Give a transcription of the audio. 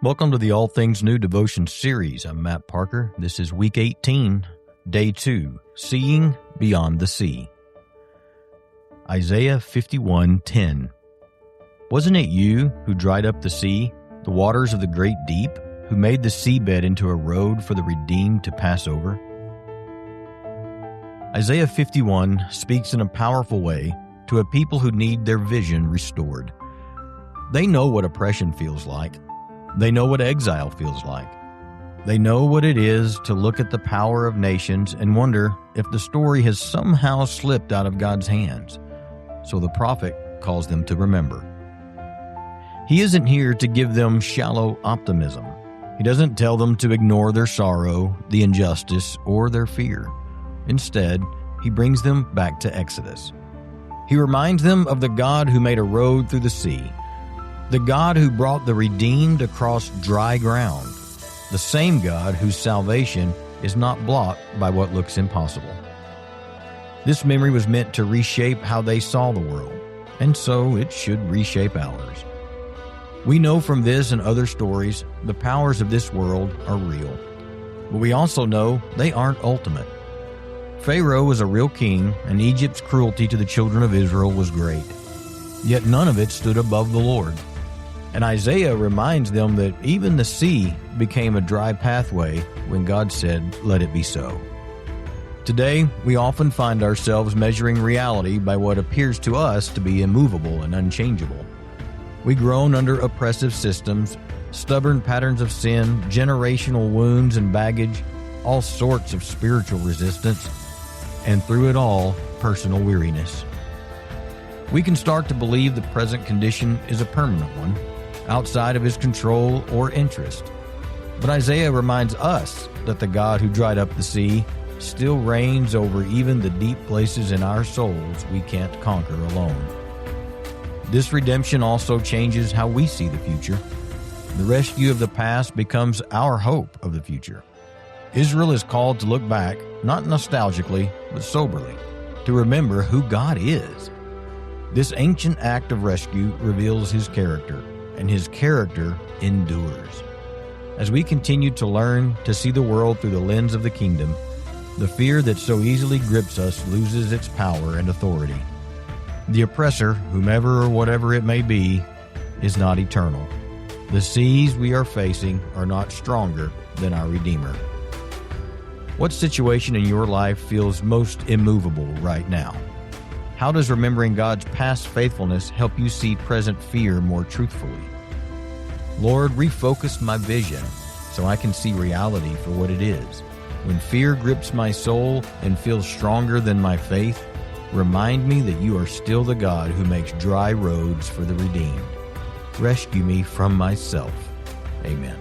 Welcome to the All Things New Devotion series. I'm Matt Parker. This is week 18, day 2, Seeing Beyond the Sea. Isaiah 51:10. Wasn't it you who dried up the sea, the waters of the great deep, who made the seabed into a road for the redeemed to pass over? Isaiah 51 speaks in a powerful way to a people who need their vision restored. They know what oppression feels like. They know what exile feels like. They know what it is to look at the power of nations and wonder if the story has somehow slipped out of God's hands. So the prophet calls them to remember. He isn't here to give them shallow optimism. He doesn't tell them to ignore their sorrow, the injustice, or their fear. Instead, he brings them back to Exodus. He reminds them of the God who made a road through the sea, the God who brought the redeemed across dry ground, the same God whose salvation is not blocked by what looks impossible. This memory was meant to reshape how they saw the world, and so it should reshape ours. We know from this and other stories the powers of this world are real, but we also know they aren't ultimate. Pharaoh was a real king, and Egypt's cruelty to the children of Israel was great. Yet none of it stood above the Lord. And Isaiah reminds them that even the sea became a dry pathway when God said, "Let it be so." Today, we often find ourselves measuring reality by what appears to us to be immovable and unchangeable. We groan under oppressive systems, stubborn patterns of sin, generational wounds and baggage, all sorts of spiritual resistance, and through it all, personal weariness. We can start to believe the present condition is a permanent one, outside of his control or interest. But Isaiah reminds us that the God who dried up the sea still reigns over even the deep places in our souls we can't conquer alone. This redemption also changes how we see the future. The rescue of the past becomes our hope of the future. Israel is called to look back, not nostalgically, but soberly, to remember who God is. This ancient act of rescue reveals his character, and his character endures. As we continue to learn to see the world through the lens of the kingdom, the fear that so easily grips us loses its power and authority. The oppressor, whomever or whatever it may be, is not eternal. The seas we are facing are not stronger than our Redeemer. What situation in your life feels most immovable right now? How does remembering God's past faithfulness help you see present fear more truthfully? Lord, refocus my vision so I can see reality for what it is. When fear grips my soul and feels stronger than my faith, remind me that you are still the God who makes dry roads for the redeemed. Rescue me from myself. Amen.